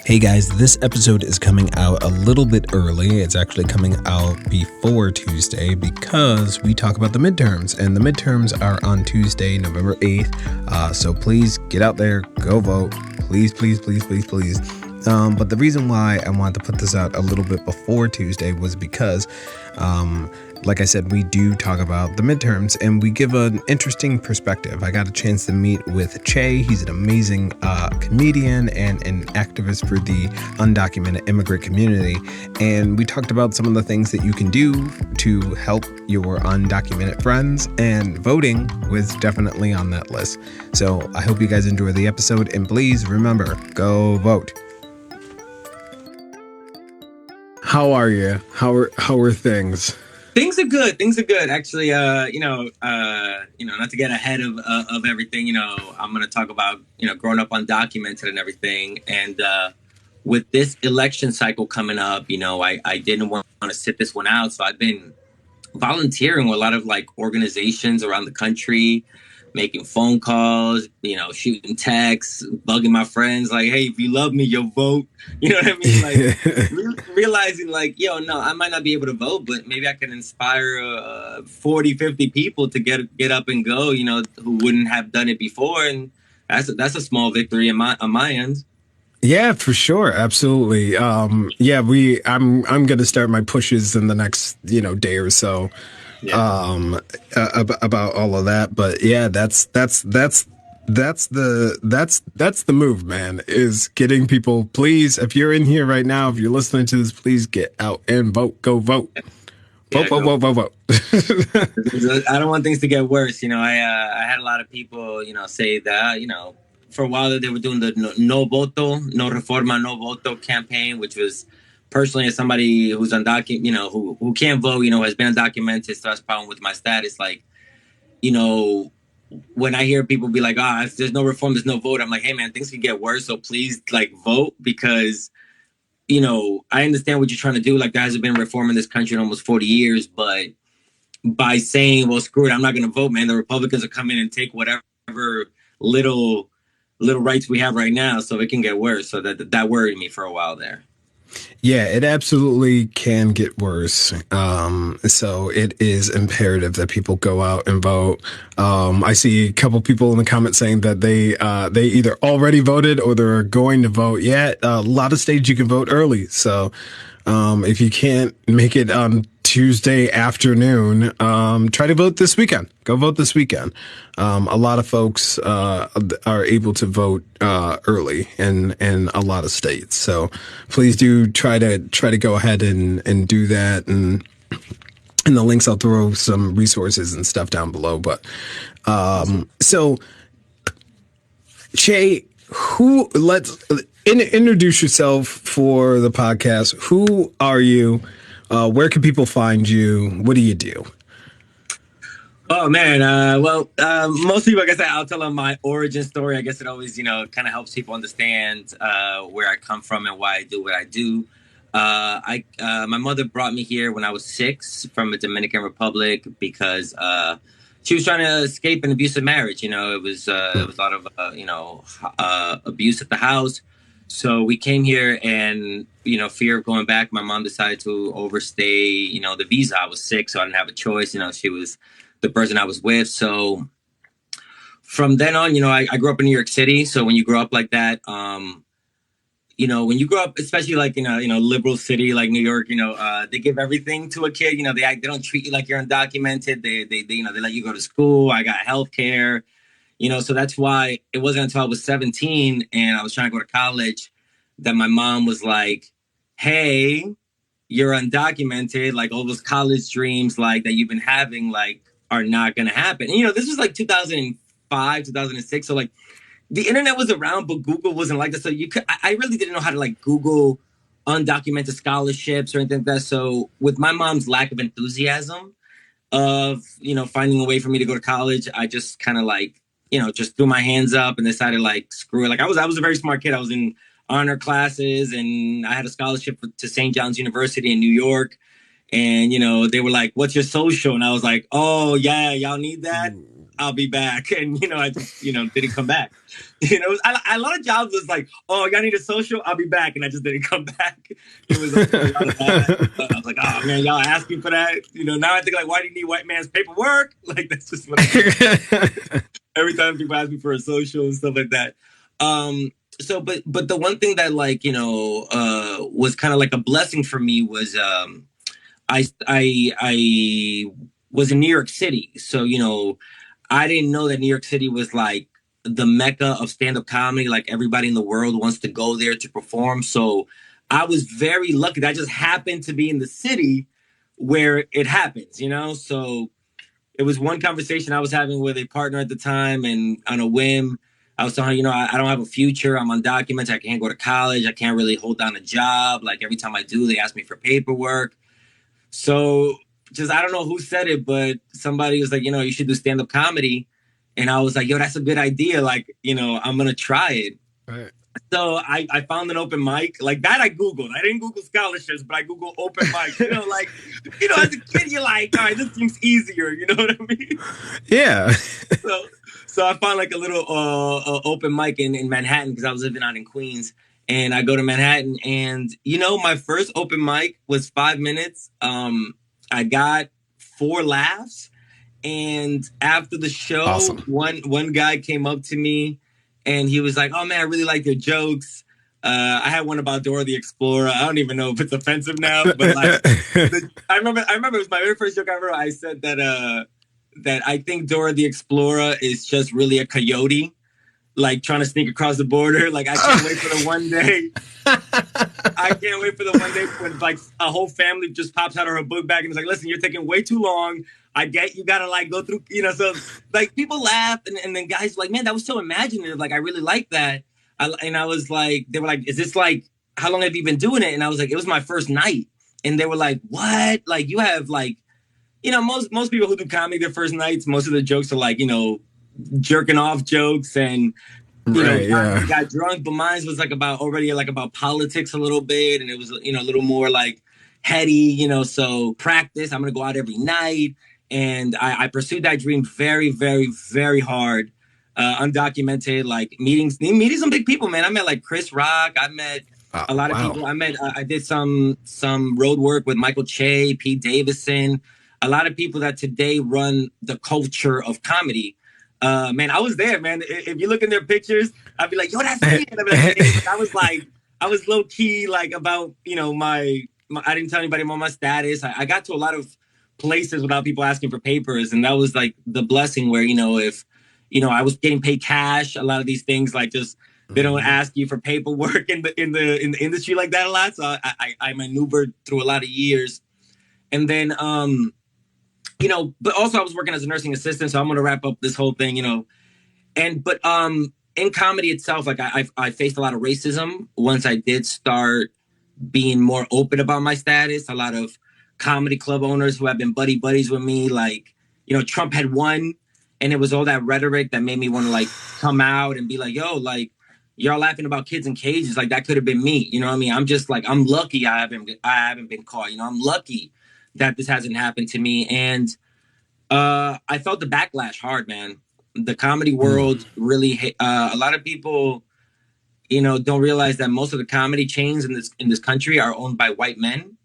Hey guys, this episode is coming out a little bit early. It's actually coming out before Tuesday because we talk about the midterms, and the midterms are on Tuesday, November 8th. So please get out there, go vote. Please, please, please, please, please. But the reason why I wanted to put this out a little bit before Tuesday was because, like I said, we do talk about the midterms and we give an interesting perspective. I got a chance to meet with Che. He's an amazing comedian and an activist for the undocumented immigrant community. And we talked about some of the things that you can do to help your undocumented friends, and voting was definitely on that list. So I hope you guys enjoy the episode, and please remember, go vote. How are you? How are things? Things are good. Things are good. Actually, not to get ahead of everything, I'm going to talk about, growing up undocumented and everything. And with this election cycle coming up, I didn't want to sit this one out. So I've been volunteering with a lot of organizations around the country, making phone calls, shooting texts, bugging my friends like, hey, if you love me, you'll vote. You know what I mean? Realizing no, I might not be able to vote, but maybe I can inspire 40, 50 people to get up and go, who wouldn't have done it before. And that's a small victory on my end. Yeah, for sure. Absolutely. I'm going to start my pushes in the next, day or so. Yeah. About all of that. But yeah, that's the move, man, is getting people. Please, if you're in here right now, if you're listening to this, please get out and vote. Go vote. Vote. I don't want things to get worse. I had a lot of people, say that, for a while they were doing the no voto, no reforma, no voto campaign, which was, personally, as somebody who's undocumented, who can't vote, has been undocumented, so that's a problem with my status. When I hear people be like, if there's no reform, there's no vote, I'm like, hey man, things can get worse, so please vote, because I understand what you're trying to do. There hasn't been reform in this country in almost 40 years, but by saying, well, screw it, I'm not going to vote, man, the Republicans will come in and take whatever little rights we have right now, so it can get worse. So that worried me for a while there. Yeah, it absolutely can get worse. So it is imperative that people go out and vote. I see a couple people in the comments saying that they either already voted or they're going to vote. Yeah, a lot of states you can vote early. So if you can't make it on Tuesday afternoon, try to vote this weekend. Go vote this weekend. A lot of folks are able to vote early in a lot of states. So please do try to go ahead and do that. And in the links, I'll throw some resources and stuff down below. But so Che, introduce yourself for the podcast. Who are you? Where can people find you? What do you do? Oh man, most people, I guess I'll tell them my origin story. I guess it always, kind of helps people understand where I come from and why I do what I do. My mother brought me here when I was 6 from the Dominican Republic because she was trying to escape an abusive marriage. It was a lot of abuse at the house. So we came here and, fear of going back, my mom decided to overstay, the visa. I was sick, so I didn't have a choice. She was the person I was with. So from then on, I grew up in New York City. So when you grow up like that, when you grow up, especially liberal city like New York, they give everything to a kid. They don't treat you like you're undocumented. They let you go to school. I got health care. So that's why it wasn't until I was 17 and I was trying to go to college that my mom was like, hey, you're undocumented. All those college dreams that you've been having are not going to happen. And, this was 2005, 2006. So the internet was around, but Google wasn't like that. So I really didn't know how to Google undocumented scholarships or anything like that. So with my mom's lack of enthusiasm of, finding a way for me to go to college, I just kind of just threw my hands up and decided screw it. I was a very smart kid. I was in honor classes and I had a scholarship to St. John's University in New York. And, they were like, what's your social? And I was like, oh yeah, y'all need that. I'll be back. And, I just, didn't come back. A lot of jobs was like, oh, y'all need a social? I'll be back. And I just didn't come back. It was a lot of that. I was like, oh, man, y'all asking for that. Now I think, like, why do you need white man's paperwork? Like, that's just what every time people ask me for a social and stuff like that. But the one thing that, like, was kind of like a blessing for me was I was in New York City. So, I didn't know that New York City was like the mecca of stand-up comedy. Like everybody in the world wants to go there to perform. So I was very lucky that I just happened to be in the city where it happens, So it was one conversation I was having with a partner at the time, and on a whim, I was telling her, I don't have a future. I'm undocumented. I can't go to college. I can't really hold down a job. Like every time I do, they ask me for paperwork. So just, I don't know who said it, but somebody was like, you should do stand-up comedy. And I was like, yo, that's a good idea. Like, I'm going to try it. Right. So I found an open mic like that. I Googled. I didn't Google scholarships, but I Googled open mic. As a kid, you're like, all right, this seems easier. You know what I mean? Yeah. So I found like a little open mic in Manhattan because I was living out in Queens. And I go to Manhattan, and my first open mic was 5 minutes. I got 4 laughs, and after the show, awesome. one guy came up to me, and he was like, "Oh man, I really like your jokes." I had one about Dora the Explorer. I don't even know if it's offensive now, but like, I remember it was my very first joke I ever. I said that I think Dora the Explorer is just really a coyote, like trying to sneak across the border. Like I can't wait for the one day. I can't wait for the one day when like a whole family just pops out of her book bag and is like, "Listen, you're taking way too long. I get you gotta like go through, So like people laughed, and then guys were like, man, that was so imaginative. Like I really like that. And I was like, they were like, is this like, how long have you been doing it? And I was like, it was my first night. And they were like, what? Like you have like, most people who do comedy their first nights, most of the jokes are like, jerking off jokes and got drunk, but mine was like about politics a little bit, and it was a little more like heady, so practice. I'm gonna go out every night, and I pursued that dream very, very, very hard. Undocumented, like meeting some big people, man. I met like Chris Rock. I met a lot of people. I did some road work with Michael Che, Pete Davidson, a lot of people that today run the culture of comedy. Man, I was there, man. If you look in their pictures, I'd be like, yo, that's me. And I'd be like, I was low key, like about, my I didn't tell anybody about my status. I got to a lot of places without people asking for papers. And that was like the blessing where, if, I was getting paid cash, a lot of these things, like just, they don't ask you for paperwork in the industry like that a lot. So I maneuvered through a lot of years. And then, but also I was working as a nursing assistant, so I'm going to wrap up this whole thing, but in comedy itself, like I faced a lot of racism once I did start being more open about my status. A lot of comedy club owners who have been buddies with me, like, Trump had won, and it was all that rhetoric that made me want to like come out and be like, yo, like y'all laughing about kids in cages, like that could have been me. You know what I mean? I'm just like, I'm lucky I haven't been caught. I'm lucky that this hasn't happened to me. And I felt the backlash hard, man. The comedy world really a lot of people, don't realize that most of the comedy chains in this country are owned by white men.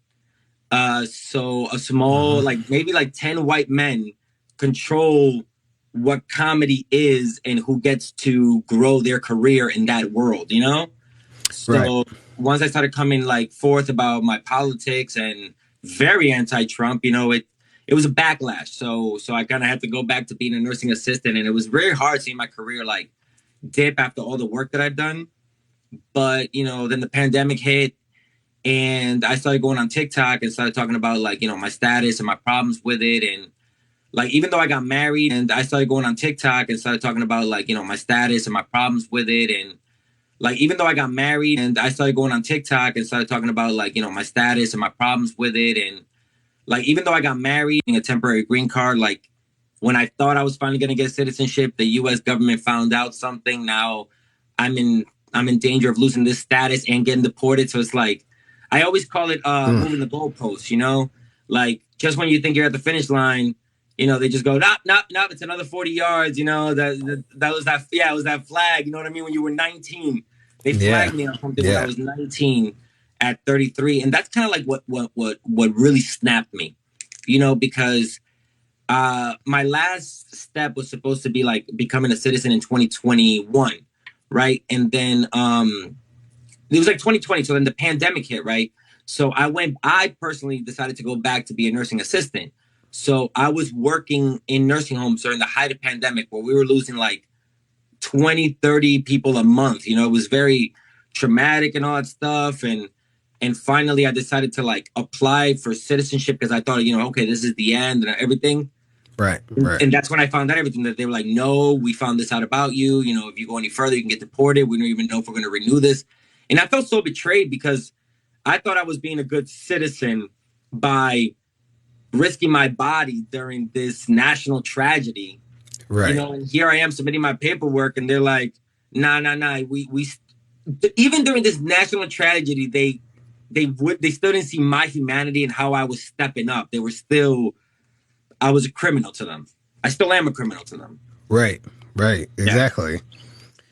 So a small, like maybe like 10 white men control what comedy is and who gets to grow their career in that world, So once I started coming like forth about my politics and very anti-Trump, it was a backlash. So I kind of had to go back to being a nursing assistant, and it was very hard seeing my career like dip after all the work that I've done. But, then the pandemic hit, and I started going on TikTok and started talking about like, my status and my problems with it. And like, even though I got married, and I started going on TikTok and started talking about like, my status and my problems with it. And like, even though I got married, and I started going on TikTok and started talking about like, my status and my problems with it. And like, even though I got married, a temporary green card, like when I thought I was finally going to get citizenship, the U.S. government found out something. Now I'm in danger of losing this status and getting deported. So it's like, I always call it moving the goalposts, Like just when you think you're at the finish line, they just go, "Nope, nope, nope, it's another 40 yards." It was that flag. You know what I mean? When you were 19, they Yeah. flagged me on something when I Yeah. was 19 at 33, and that's kind of like what really snapped me, because my last step was supposed to be like becoming a citizen in 2021, right? And then it was like 2020, so then the pandemic hit, right? So I personally decided to go back to be a nursing assistant. So I was working in nursing homes during the height of pandemic where we were losing like 20, 30 people a month. It was very traumatic and all that stuff. And finally I decided to like apply for citizenship because I thought, okay, this is the end and everything. Right. Right. And that's when I found out everything, that they were like, no, we found this out about you. If you go any further, you can get deported. We don't even know if we're going to renew this. And I felt so betrayed because I thought I was being a good citizen by risking my body during this national tragedy. Right. And here I am submitting my paperwork and they're like, nah. We even during this national tragedy, they still didn't see my humanity and how I was stepping up. I was a criminal to them. I still am a criminal to them. Right. Exactly. Yeah.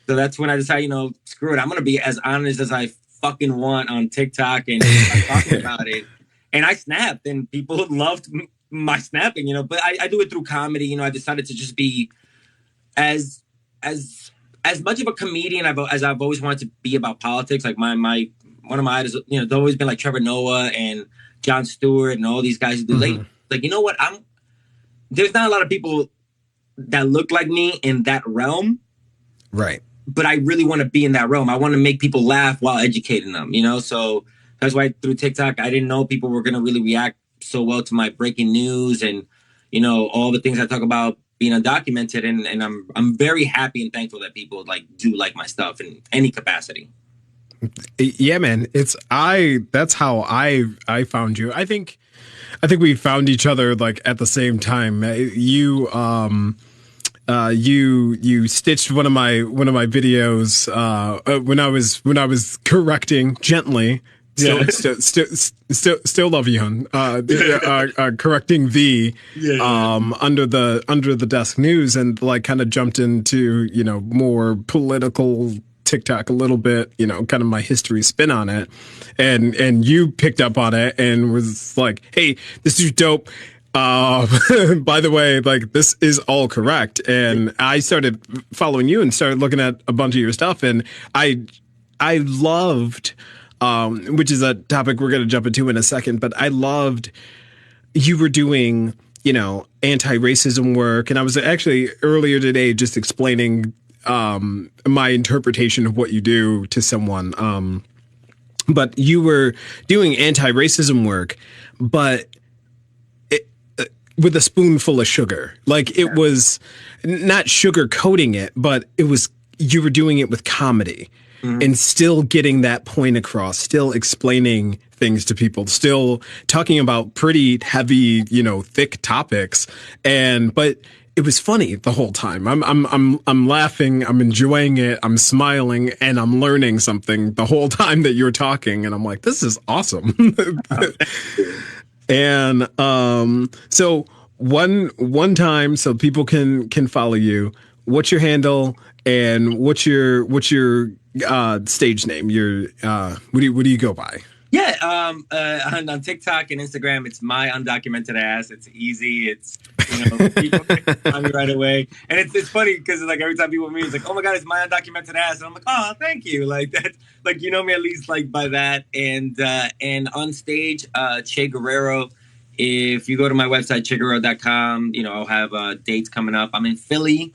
So that's when I decided, screw it. I'm going to be as honest as I fucking want on TikTok and talking about it. And I snapped and people loved my snapping, but I do it through comedy. I decided to just be as much of a comedian as I've always wanted to be about politics. Like one of my idols, there's always been like Trevor Noah and Jon Stewart and all these guys who do like, you know what? There's not a lot of people that look like me in that realm. Right. But I really want to be in that realm. I want to make people laugh while educating them, So that's why through TikTok, I didn't know people were going to really react so well to my breaking news and, all the things I talk about being undocumented. And I'm very happy and thankful that people do like my stuff in any capacity. Yeah, man. That's how I found you. I think we found each other like at the same time. You stitched one of my videos when I was correcting gently. Still love you, hon. Correcting under the desk news and like kind of jumped into more political TikTok a little bit, kind of my history spin on it. And you picked up on it and was like, hey, this is dope. By the way, like this is all correct. And I started following you and started looking at a bunch of your stuff. And I loved, which is a topic we're going to jump into in a second, but I loved you were doing, anti-racism work. And I was actually earlier today just explaining my interpretation of what you do to someone. But you were doing anti-racism work, but with a spoonful of sugar. Like it was not sugar coating it, but you were doing it with comedy and still getting that point across, still explaining things to people, still talking about pretty heavy, thick topics. But it was funny the whole time. I'm laughing, I'm enjoying it, I'm smiling, and I'm learning something the whole time that you're talking. And I'm like, this is awesome. And so one time, so people can follow you. What's your handle and what's your stage name? What do you go by? Yeah, on TikTok and Instagram, it's my undocumented ass. It's easy. It's people can find me right away, and it's funny because like every time people meet me, it's like, oh my god, it's my undocumented ass, and I'm like, oh, thank you, like that, like me at least like by that, and on stage, Che Guerrero. If you go to my website cheguerrero.com, I'll have dates coming up. I'm in Philly,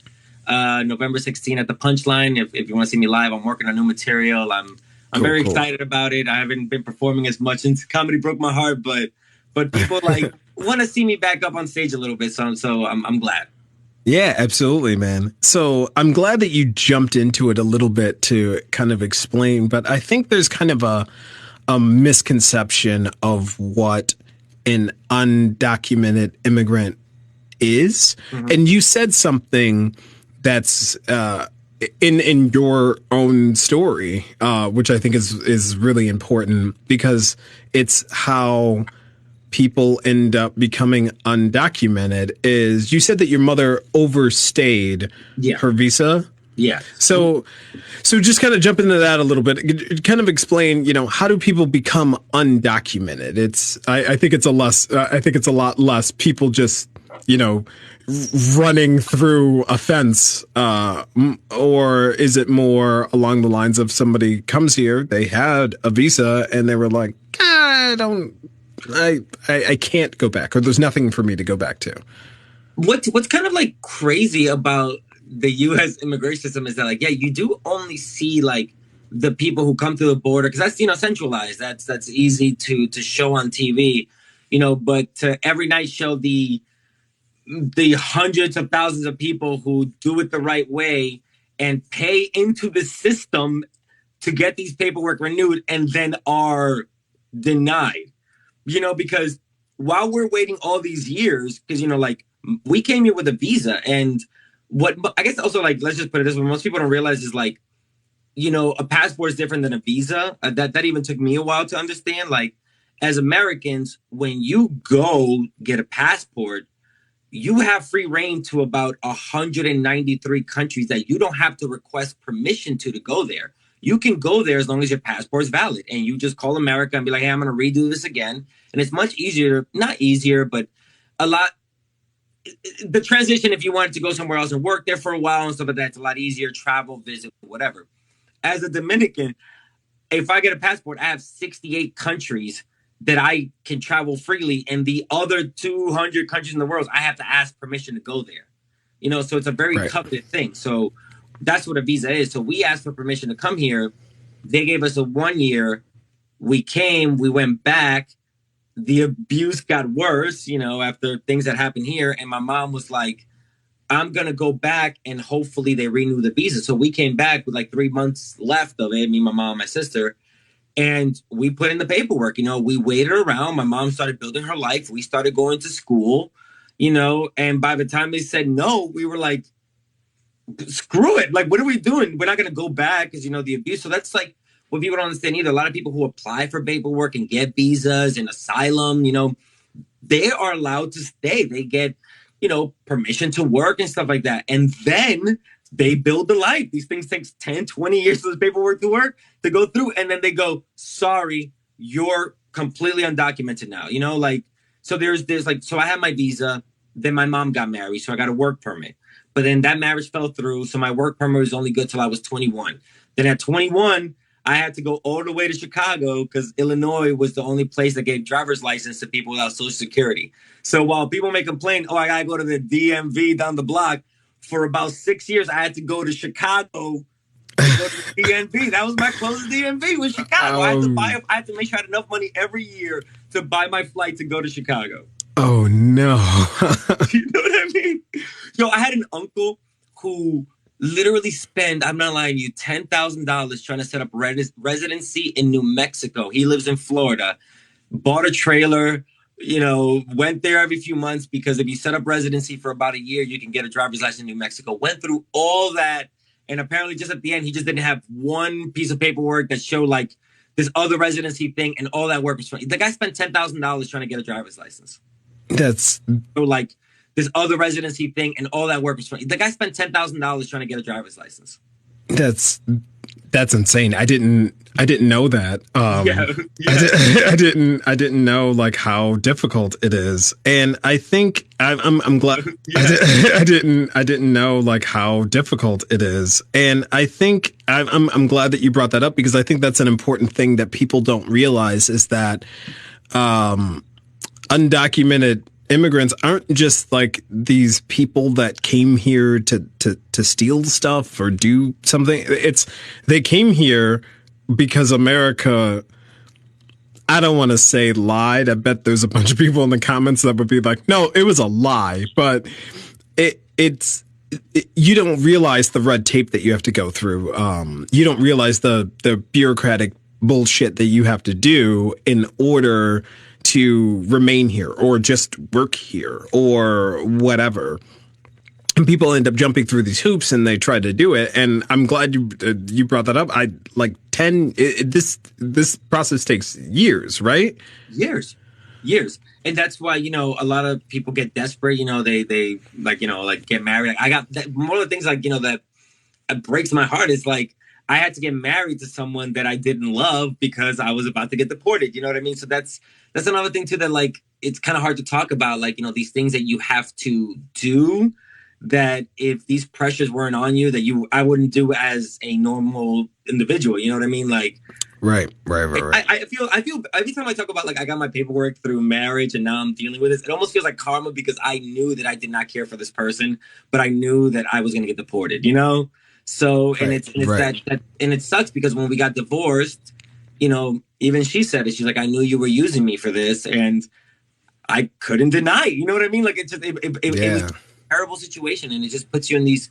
November 16th at the Punchline. If you want to see me live, I'm working on new material. I'm very excited about it. I haven't been performing as much since comedy broke my heart, but people like want to see me back up on stage a little bit. So I'm glad. Yeah, absolutely, man. So I'm glad that you jumped into it a little bit to kind of explain, but I think there's kind of a misconception of what an undocumented immigrant is. And you said something that's in your own story, which I think is really important because it's how people end up becoming undocumented is you said that your mother overstayed her visa. Yeah. So just kind of jump into that a little bit. Kind of explain, how do people become undocumented? I think it's a lot less people just, running through a fence, or is it more along the lines of somebody comes here, they had a visa, and they were like, I can't go back, or there's nothing for me to go back to. What's kind of like crazy about the U.S. immigration system is that, like, yeah, you do only see like the people who come through the border, because that's centralized. That's easy to show on TV, but to every night show the hundreds of thousands of people who do it the right way and pay into the system to get these paperwork renewed and then are denied. Because while we're waiting all these years, because like we came here with a visa, and what I guess also, like, let's just put it this way, most people don't realize is like, a passport is different than a visa. That even took me a while to understand. Like, as Americans, when you go get a passport, you have free reign to about 193 countries that you don't have to request permission to go there. You can go there as long as your passport is valid, and you just call America and be like, hey, I'm going to redo this again. And it's much easier, not easier, but a lot. The transition, if you wanted to go somewhere else and work there for a while and stuff like that, it's a lot easier, travel, visit, whatever. As a Dominican, if I get a passport, I have 68 countries that I can travel freely, and the other 200 countries in the world, I have to ask permission to go there. So it's a very coveted thing. So that's what a visa is. So we asked for permission to come here. They gave us a 1 year. We came, we went back. The abuse got worse, after things that happened here. And my mom was like, I'm going to go back and hopefully they renew the visa. So we came back with like 3 months left of it, me, my mom, my sister. And we put in the paperwork, we waited around. My mom started building her life. We started going to school, and by the time they said no, we were like, screw it. Like, what are we doing? We're not going to go back because, the abuse. So that's like what people don't understand either. A lot of people who apply for paperwork and get visas and asylum, they are allowed to stay. They get, permission to work and stuff like that. And then they build the life. These things take 10, 20 years for the paperwork to go through. And then they go, sorry, you're completely undocumented now. So there's like, so I had my visa, then my mom got married. So I got a work permit, but then that marriage fell through. So my work permit was only good till I was 21. Then at 21, I had to go all the way to Chicago because Illinois was the only place that gave driver's license to people without Social Security. So while people may complain, I got to go to the DMV down the block, for about 6 years, I had to go to Chicago to go to the DMV. That was my closest DMV was Chicago. I had to make sure I had enough money every year to buy my flight to go to Chicago. Oh, no. You know what I mean? I had an uncle who literally spent, I'm not lying to you, $10,000 trying to set up residency in New Mexico. He lives in Florida, bought a trailer, went there every few months because if you set up residency for about a year, you can get a driver's license in New Mexico. Went through all that. And apparently just at the end, he just didn't have one piece of paperwork that showed like this other residency thing, and all that work was funny. The guy spent $10,000 trying to get a driver's license. That's so like this other residency thing, and all that work was funny. The guy spent $10,000 trying to get a driver's license. That's insane. I didn't know that. I didn't know like how difficult it is, and I think I'm glad. I didn't know like how difficult it is, and I think I'm glad that you brought that up, because I think that's an important thing that people don't realize is that undocumented immigrants aren't just like these people that came here to steal stuff or do something. They came here because America, I don't want to say lied. I bet there's a bunch of people in the comments that would be like, no, it was a lie. But you don't realize the red tape that you have to go through. You don't realize the bureaucratic bullshit that you have to do in order to remain here or just work here or whatever. And people end up jumping through these hoops and they try to do it. And I'm glad you brought that up. This process takes years, right? Years. years. And that's why, a lot of people get desperate, they like, like get married. Like, I got that, one of the things like, that breaks my heart is like, I had to get married to someone that I didn't love because I was about to get deported. You know what I mean? So that's another thing too, that like, it's kind of hard to talk about, like, these things that you have to do, that if these pressures weren't on you, that I wouldn't do as a normal individual. You know what I mean? Like, Right. I feel every time I talk about like I got my paperwork through marriage and now I'm dealing with this, it almost feels like karma, because I knew that I did not care for this person, but I knew that I was going to get deported, So Right, it's that and it sucks, because when we got divorced, even she said it. She's like, I knew you were using me for this, and I couldn't deny it. You know what I mean? Like it was a terrible situation, and it just puts you in these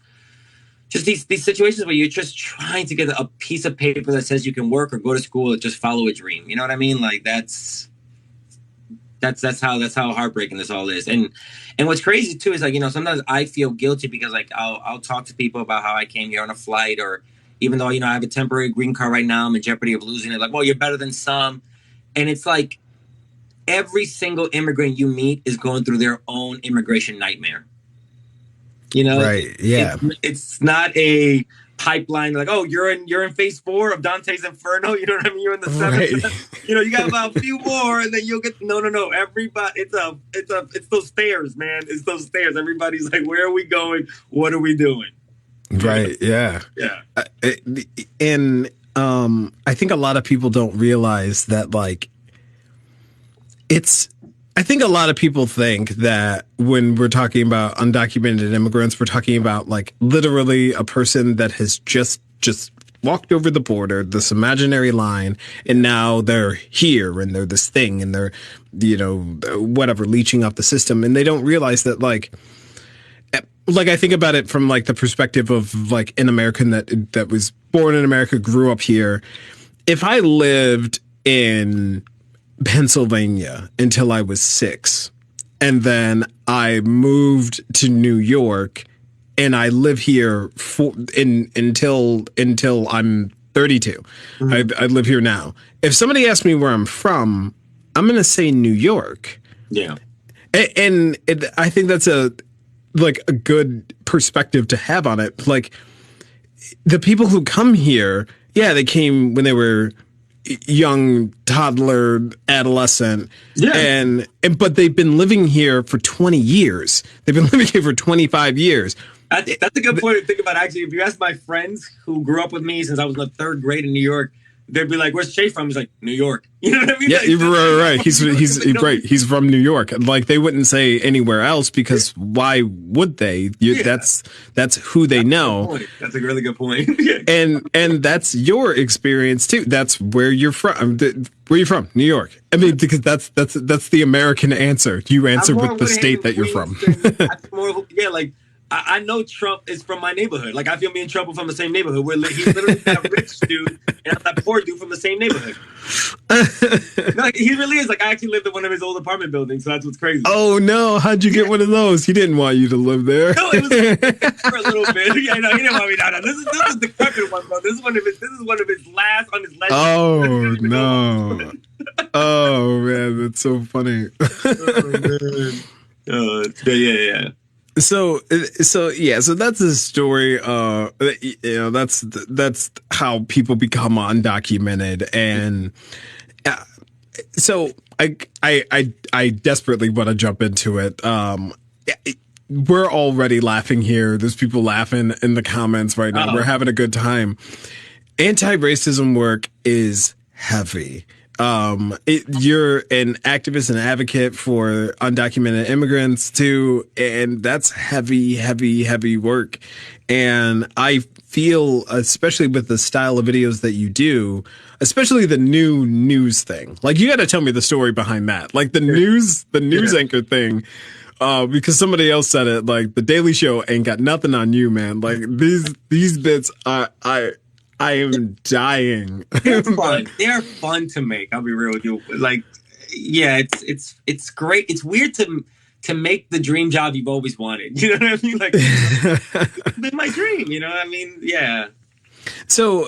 situations where you're just trying to get a piece of paper that says you can work or go to school or just follow a dream. You know what I mean? Like that's how heartbreaking this all is. And what's crazy too is like, sometimes I feel guilty because like I'll talk to people about how I came here on a flight, or even though, I have a temporary green card right now, I'm in jeopardy of losing it. Like, well, you're better than some. And it's like every single immigrant you meet is going through their own immigration nightmare. Right. Yeah. It's not a pipeline like, oh, you're in phase 4 of Dante's Inferno. You know what I mean? You're in the 7th. Right. You got about a few more, and then you'll get no. Everybody, it's those stairs, man. It's those stairs. Everybody's like, where are we going? What are we doing? Right. Yeah. Yeah. And I think a lot of people don't realize that, like, I think a lot of people think that when we're talking about undocumented immigrants, we're talking about like literally a person that has just walked over the border, this imaginary line, and now they're here and they're this thing and they're, whatever, leeching off the system. And they don't realize that, like I think about it from like the perspective of like an American that was born in America, grew up here. If I lived in Pennsylvania until I was 6, and then I moved to New York, and I live here until I'm 32. Mm-hmm. I live here now. If somebody asks me where I'm from, I'm going to say New York. Yeah, and I think that's a good perspective to have on it. Like, the people who come here, yeah, they came when they were young, toddler, adolescent, but they've been living here for 20 years. They've been living here for 25 years. That's a good point to think about. Actually, if you ask my friends who grew up with me since I was in the 3rd grade in New York, they'd be like, "Where's Shay from?" He's like, "New York." You know what I mean? Yeah, like, right. He's right. He's from New York. Like, they wouldn't say anywhere else, because why would they? That's who they know. That's a really good point. and that's your experience too. That's where you're from. Where are you from? New York. I mean, because that's the American answer. You answer with the state that you're from. Like, I know Trump is from my neighborhood. Like, I feel me and Trump are from the same neighborhood. He's literally that rich dude and that poor dude from the same neighborhood. No, he really is. Like, I actually lived in one of his old apartment buildings, so that's what's crazy. Oh no! How'd you get one of those? He didn't want you to live there. No, it was for a little bit. Yeah, no, he didn't want me. No. This is the decrepit one, bro. This is one of his last on his legend. Oh no! Oh man, that's so funny. Oh man. Yeah. So that's the story. That's how people become undocumented, and so I desperately want to jump into it. We're already laughing here. There's people laughing in the comments right now. We're having a good time. Anti-racism work is heavy. You're an activist and advocate for undocumented immigrants too, and that's heavy work. And I feel, especially with the style of videos that you do, especially the new news thing, like, you got to tell me the story behind that, like the news anchor thing. Because somebody else said it, like, the Daily Show ain't got nothing on you, man. Like, these bits I am dying. They're fun. They're fun to make. I'll be real with you. Like, yeah, it's great. It's weird to make the dream job you've always wanted. You know what I mean? Like, it's been my dream. You know what I mean? Yeah. So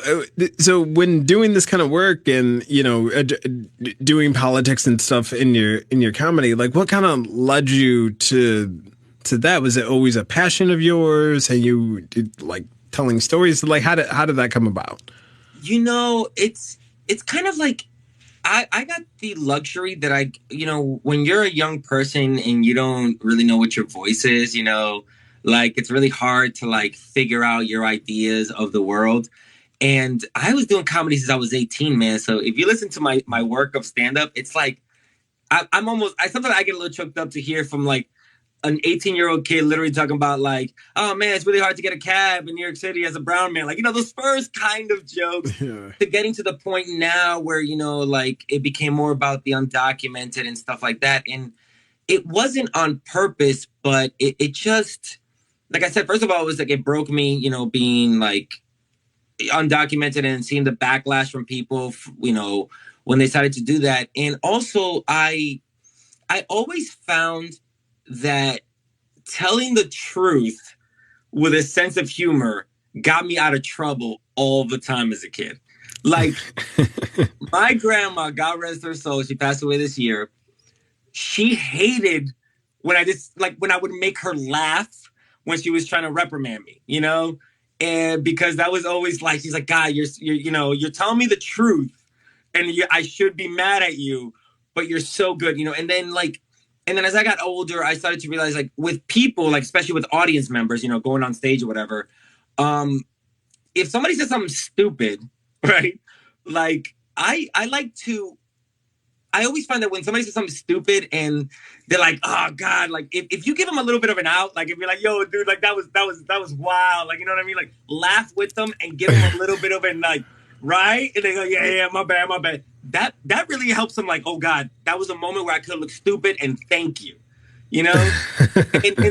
when doing this kind of work and doing politics and stuff in your comedy, like what kind of led you to that? Was it always a passion of yours, and you did, like telling stories? Like how did that come about? It's kind of like I got the luxury that when you're a young person and you don't really know what your voice is, like it's really hard to like figure out your ideas of the world. And I was doing comedy since I was 18, man. So if you listen to my work of stand up, it's like sometimes I get a little choked up to hear from like an 18-year-old kid literally talking about like, oh man, it's really hard to get a cab in New York City as a brown man. Like, those first kind of jokes Yeah. to getting to the point now where, like it became more about the undocumented and stuff like that. And it wasn't on purpose, but it just, like I said, first of all, it was like, it broke me, being like undocumented and seeing the backlash from people, when they decided to do that. And also I always found that telling the truth with a sense of humor got me out of trouble all the time as a kid. Like my grandma, God rest her soul, she passed away this year. She hated when when I would make her laugh when she was trying to reprimand me, and because that was always like, she's like, God, you're telling me the truth, and I should be mad at you, but you're so good, and then as I got older, I started to realize, like, with people, like especially with audience members, going on stage or whatever, if somebody says something stupid, right? Like I like to. I always find that when somebody says something stupid and they're like, oh God, like if you give them a little bit of an out, like if you're like, yo, dude, like that was wild. Like, you know what I mean? Like laugh with them and give them a little bit of an like, right? And they go, yeah, my bad. That really helps them, like, oh God, that was a moment where I could look stupid and thank you. And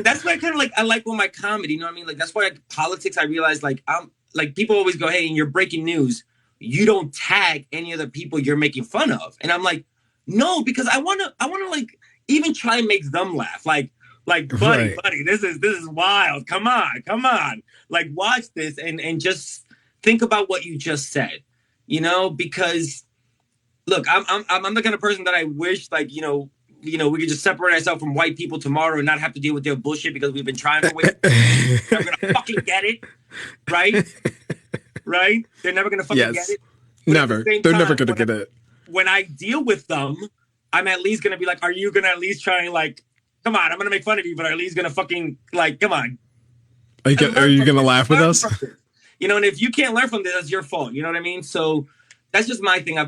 that's why I like with my comedy, you know what I mean? Like that's why politics, I realized like I'm like, people always go, hey, in your breaking news, you don't tag any of the people you're making fun of. And I'm like, no, because I wanna like even try and make them laugh. Like buddy, Right. buddy, this is wild. Come on. Like watch this and just think about what you just said. Because look, I'm the kind of person that I wish like, we could just separate ourselves from white people tomorrow and not have to deal with their bullshit because we've been trying for way. They're never gonna fucking get it, right? Right? They're never gonna fucking get it. But Never. They're never gonna get it. When I deal with them, I'm at least gonna be like, are you gonna at least try and like, come on, I'm gonna make fun of you, but are at least gonna fucking like, come on. Are you gonna laugh with us? And if you can't learn from this, that's your fault. You know what I mean? So that's just my thing. I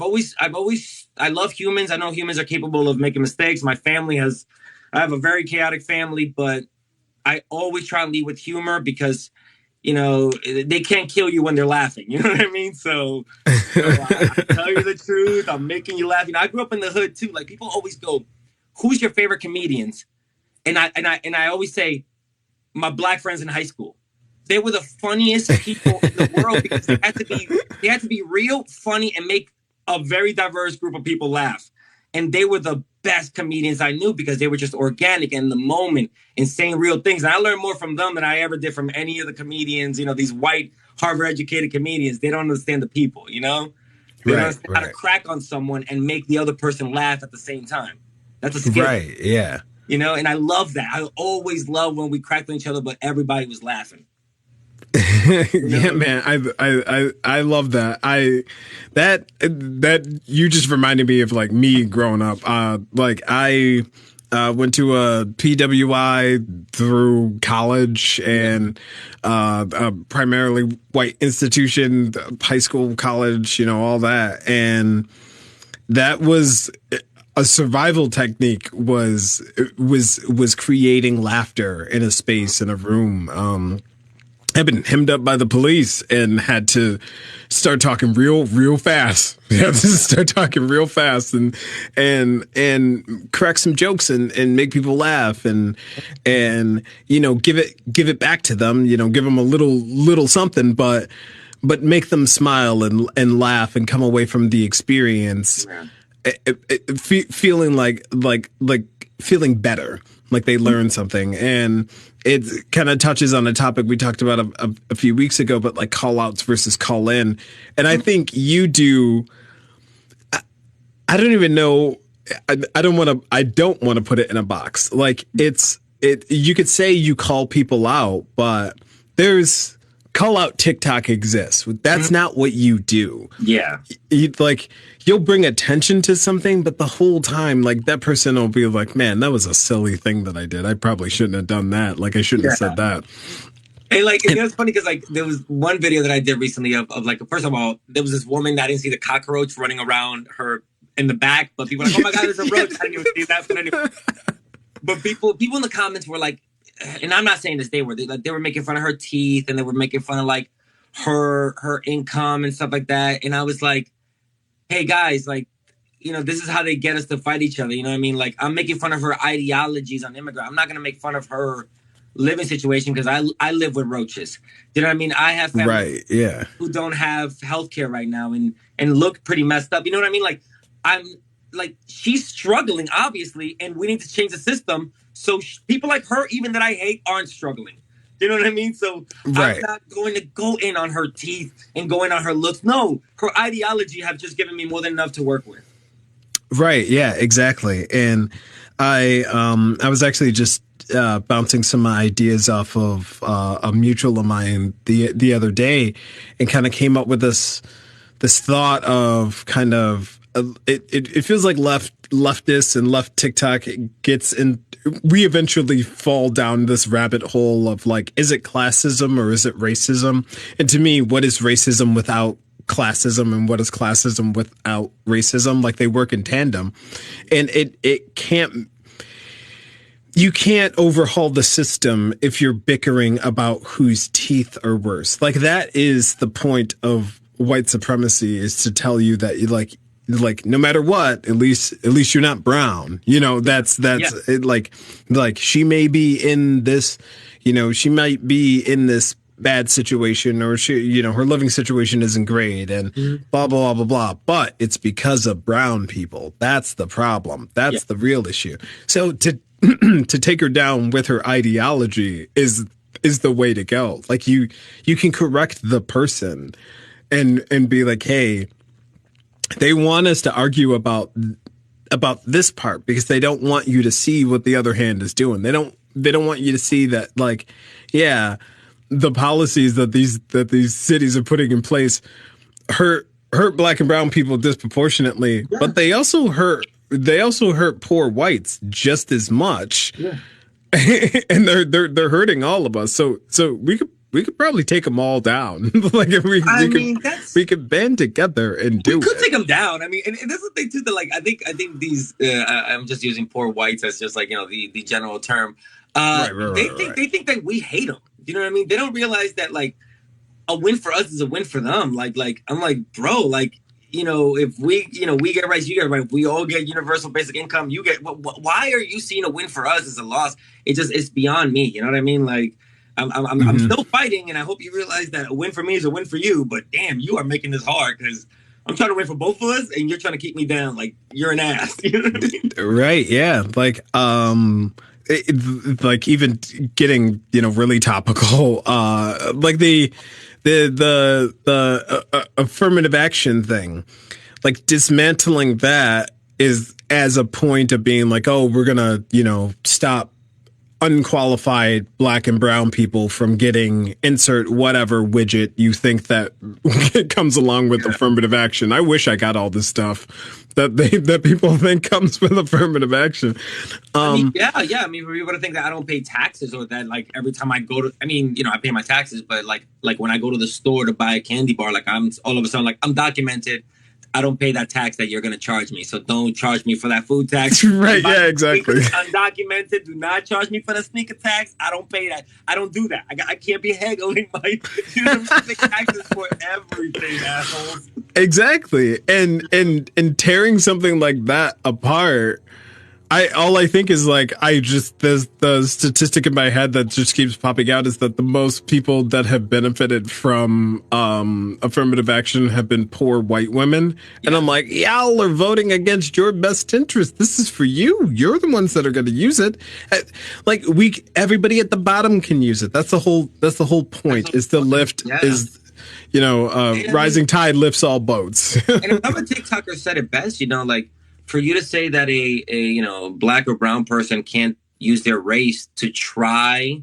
love humans. I know humans are capable of making mistakes. I have a very chaotic family, but I always try to lead with humor because, they can't kill you when they're laughing. You know what I mean? So I tell you the truth. I'm making you laugh. I grew up in the hood too. Like people always go, who's your favorite comedians? And I always say my black friends in high school. They were the funniest people in the world because they had to be real, funny, and make a very diverse group of people laugh. And they were the best comedians I knew because they were just organic in the moment and saying real things. And I learned more from them than I ever did from any of the comedians, these white Harvard-educated comedians. They don't understand the people, They don't understand how to crack on someone and make the other person laugh at the same time. That's a skill. Right, yeah. And I love that. I always love when we cracked on each other, but everybody was laughing. Yeah, man, I love that. That you just reminded me of like me growing up. Like I went to a PWI through college and primarily white institution, high school, college, all that, and that was a survival technique was creating laughter in a space, in a room. I've been hemmed up by the police and had to start talking real fast. You have to start talking real fast and crack some jokes and make people laugh and give it back to them. Give them a little something, but make them smile and laugh and come away from the experience feeling like feeling better. like they learn something. And it kind of touches on a topic we talked about a few weeks ago, but like call outs versus call in. And I think you do. I don't even know. I don't want to put it in a box. Like you could say you call people out, but there's call out TikTok exists. That's not what you do. Yeah. You'll bring attention to something, but the whole time, like that person will be like, man, that was a silly thing that I did. I probably shouldn't have done that. Like I shouldn't have said that. And like, it's funny because like there was one video that I did recently of like, first of all, there was this woman that I didn't see the cockroach running around her in the back, but people were like, oh my God, there's a roach. I didn't even see that. But anyway, but people in the comments were like, and I'm not saying this, they were making fun of her teeth and they were making fun of like her income and stuff like that. And I was like, hey guys, like, you know, this is how they get us to fight each other. You know what I mean? Like I'm making fun of her ideologies on immigrant. I'm not going to make fun of her living situation because I live with roaches. You know what I mean? I have family who don't have healthcare right now and look pretty messed up. You know what I mean? Like I'm like, she's struggling obviously, and we need to change the system so people like her, even that I hate, aren't struggling. You know what I mean? So I'm not going to go in on her teeth and go in on her looks. No, her ideology have just given me more than enough to work with. Right. Yeah, exactly. And I was actually just bouncing some ideas off of a mutual of mine the other day, and kind of came up with this thought of kind of it feels like leftists and left TikTok gets in. We eventually fall down this rabbit hole of like, is it classism or is it racism? And to me, what is racism without classism, and what is classism without racism? Like they work in tandem, and you can't overhaul the system if you're bickering about whose teeth are worse. Like that is the point of white supremacy, is to tell you that you like no matter what, at least you're not brown. You know, that's it, like she may be in this, you know, she might be in this bad situation, or she, you know, her living situation isn't great, and blah, blah, blah, blah, blah. But it's because of brown people. That's the problem. That's the real issue. So to take her down with her ideology is the way to go. Like you can correct the person and be like, hey, they want us to argue about this part because they don't want you to see what the other hand is doing. They don't want you to see that, like, yeah, the policies that these cities are putting in place hurt black and brown people disproportionately, but they also hurt poor whites just as much. Yeah. And they're hurting all of us. So we could probably take them all down. Like if we could band together and do it. We could take them down. I mean, and that's the thing too. That like I think these. I'm just using poor whites as just like, you know, the general term. They think that we hate them. You know what I mean? They don't realize that like a win for us is a win for them. Like I'm like, bro, like, you know, if we get rights, you get right. If we all get universal basic income, you get. Why are you seeing a win for us as a loss? It's beyond me. You know what I mean? Like. I'm still fighting, and I hope you realize that a win for me is a win for you. But damn, you are making this hard because I'm trying to win for both of us, and you're trying to keep me down. Like you're an ass. You know what I mean? Right? Yeah. Like like even getting, you know, really topical. Like the affirmative action thing, like dismantling that is as a point of being like, oh, we're gonna, you know, stop unqualified black and brown people from getting insert whatever widget you think that comes along with affirmative action. I wish I got all this stuff that people think comes with affirmative action. I mean, I mean, for people to think that I don't pay taxes, or that like every time I go to, I mean, you know, I pay my taxes, but like when I go to the store to buy a candy bar, like I'm all of a sudden like I'm documented. I don't pay that tax that you're going to charge me. So don't charge me for that food tax. Right. Yeah, exactly. Undocumented. Do not charge me for the sneaker tax. I don't pay that. I don't do that. I can't be haggling my taxes for everything, assholes. Exactly. And tearing something like that apart all I think is like the statistic in my head that just keeps popping out is that the most people that have benefited from affirmative action have been poor white women, and I'm like, y'all are voting against your best interest. This is for you. You're the ones that are going to use it. Like everybody at the bottom can use it. That's the whole point. Is the lift is. Rising tide lifts all boats. And another TikToker said it best, like for you to say that a black or brown person can't use their race to try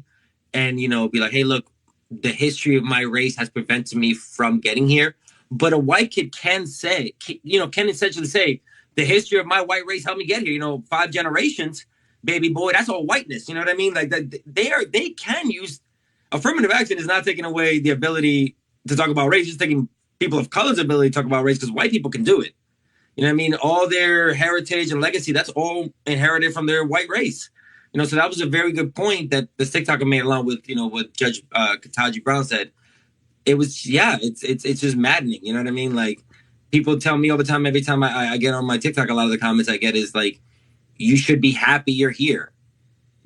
and, be like, hey, look, the history of my race has prevented me from getting here. But a white kid can say, can essentially say the history of my white race helped me get here, 5 generations, baby boy, that's all whiteness. You know what I mean? Like they can use affirmative action is not taking away the ability to talk about race, just taking people of color's ability to talk about race because white people can do it. You know what I mean? All their heritage and legacy, that's all inherited from their white race. So that was a very good point that the TikToker made along with, what Judge Kataji Brown said. It was, it's just maddening. You know what I mean? Like people tell me all the time, every time I get on my TikTok, a lot of the comments I get is like, you should be happy you're here.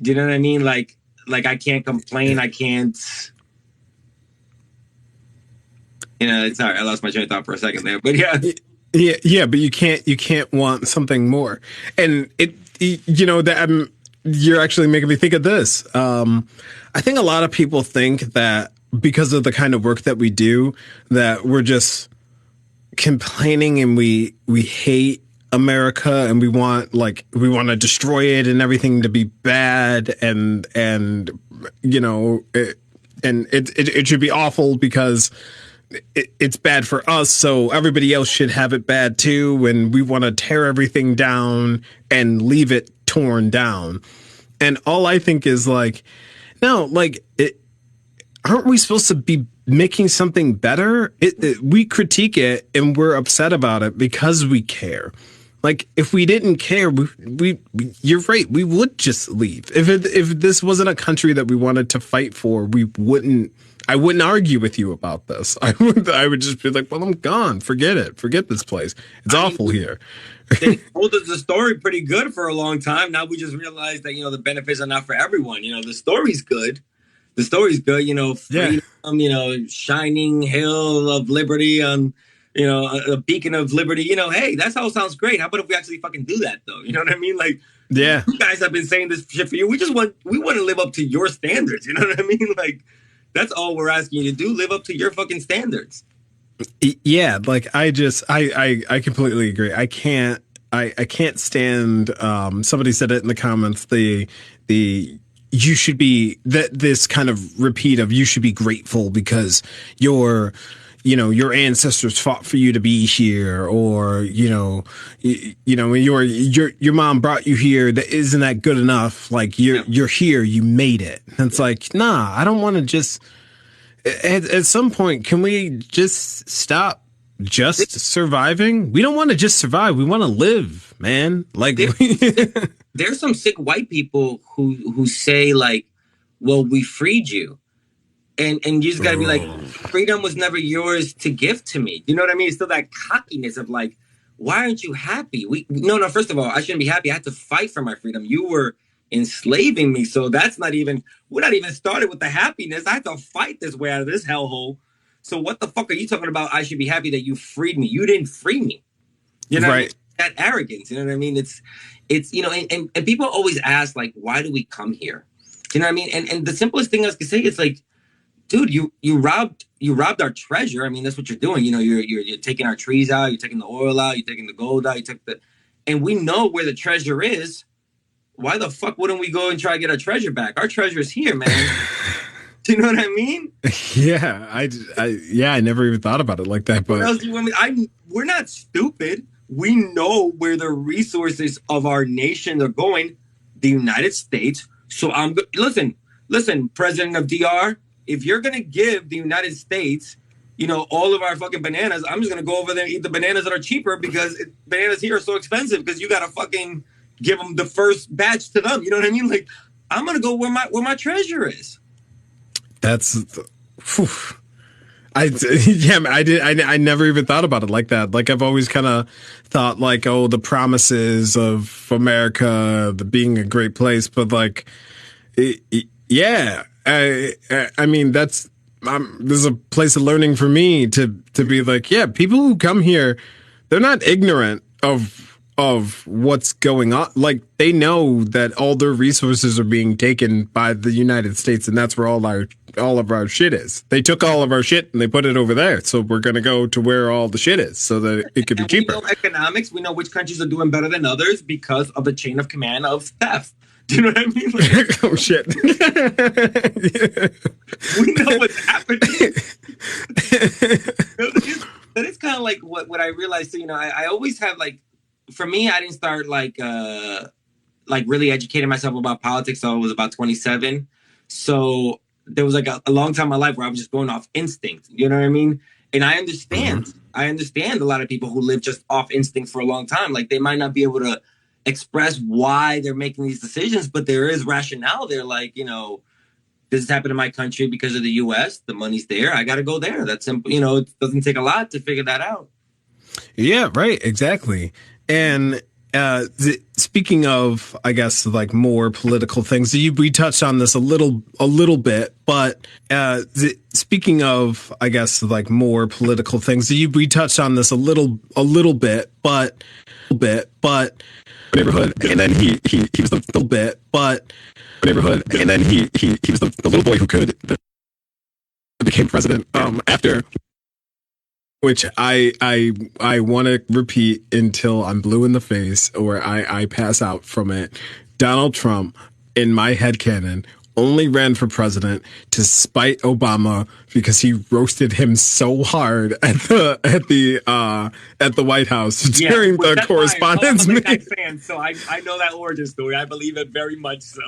Do you know what I mean? Like I can't complain. I can't, sorry, I lost my train of thought for a second there, but yeah. Yeah, but you can't want something more. And that you're actually making me think of this. I think a lot of people think that because of the kind of work that we do, that we're just complaining and we hate America and we want to destroy it and everything to be bad and it should be awful because it's bad for us, so everybody else should have it bad too, and we want to tear everything down and leave it torn down. And all I think is like, no, aren't we supposed to be making something better? We critique it and we're upset about it because we care. Like if we didn't care, you're right, we would just leave. If this wasn't a country that we wanted to fight for, I wouldn't argue with you about this. I would just be like, well, I'm gone. Forget it. Forget this place. It's awful here. They told us the story pretty good for a long time. Now we just realized that, the benefits are not for everyone. The story's good. The story's good, freedom, shining hill of liberty on, a beacon of liberty. Hey, that all sounds great. How about if we actually fucking do that, though? You know what I mean? Like, yeah, you guys have been saying this shit for you. We want to live up to your standards. You know what I mean? Like, that's all we're asking you to do. Live up to your fucking standards. Yeah, like I completely agree. I can't stand. Somebody said it in the comments. The you should be this kind of repeat of you should be grateful because your ancestors fought for you to be here, or your mom brought you here. Isn't that good enough? Like you're here, you made it. And it's like, nah, I don't want to just. At some point, can we just stop just surviving? We don't want to just survive. We want to live, man. Like there's some sick white people who say like, well, we freed you. And you just gotta be like, freedom was never yours to give to me. You know what I mean? It's still that cockiness of like, why aren't you happy? No, first of all, I shouldn't be happy. I had to fight for my freedom. You were enslaving me. So we're not even started with the happiness. I had to fight this way out of this hellhole. So what the fuck are you talking about? I should be happy that you freed me. You didn't free me. You know, right. That arrogance, you know what I mean? It's and people always ask like, why do we come here? You know what I mean? And the simplest thing I can say is like, dude, you robbed our treasure. I mean, that's what you're doing. You're taking our trees out, you're taking the oil out, you're taking the gold out, and we know where the treasure is. Why the fuck wouldn't we go and try to get our treasure back? Our treasure is here, man. Do you know what I mean? Yeah, I never even thought about it like that. But what else do you want me? We're not stupid. We know where the resources of our nation are going, the United States. So listen, President of DR, if you're gonna give the United States, all of our fucking bananas, I'm just gonna go over there and eat the bananas that are cheaper because bananas here are so expensive because you gotta fucking give them the first batch to them. You know what I mean? Like, I'm gonna go where my treasure is. That's, I yeah, I did. I never even thought about it like that. Like I've always kind of thought like, oh, the promises of America, the being a great place, but like, yeah, I mean that's this is a place of learning for me to be like, yeah, people who come here, they're not ignorant of what's going on. Like they know that all their resources are being taken by the United States, and that's where all of our shit is. They took all of our shit and they put it over there. So we're gonna go to where all the shit is, so that it could be cheaper. We know economics. We know which countries are doing better than others because of the chain of command of theft. Do you know what I mean? Like, oh shit! We know what's happening. That is kind of like what I realized. So, I always have like, for me, I didn't start like really educating myself about politics. So I was about 27. So there was like a long time in my life where I was just going off instinct. You know what I mean? And I understand. Mm-hmm. I understand a lot of people who live just off instinct for a long time. Like they might not be able to express why they're making these decisions, but there is rationale there. Like, this has happened in my country because of the U.S. The money's there. I got to go there. That's simple. It doesn't take a lot to figure that out. Yeah, right. Exactly. And speaking of, I guess, like more political things, we touched on this a little bit, but speaking of, I guess, like more political things, we touched on this a little bit, but neighborhood, and then he was the little bit, but neighborhood, and then he was the little boy who could became president after. Which I want to repeat until I'm blue in the face or I pass out from it. Donald Trump, in my headcanon, only ran for president to spite Obama because he roasted him so hard at the White House during the correspondence meeting. So I know that origin story. I believe it very much so.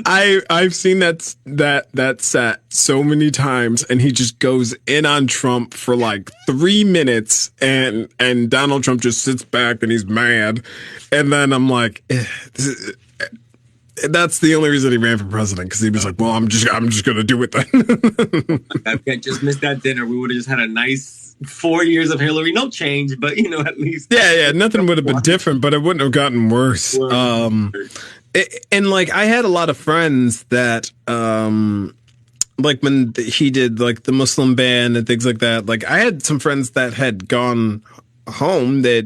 I've seen that set so many times, and he just goes in on Trump for like 3 minutes, and Donald Trump just sits back and he's mad, and then I'm like, that's the only reason he ran for president, because he was like, well, I'm just gonna do it then. I just missed that dinner. We would have just had a nice 4 years of Hillary. No change, but at least nothing would have been different, but it wouldn't have gotten worse. And like I had a lot of friends that like when he did like the Muslim ban and things like that, like I had some friends that had gone home. They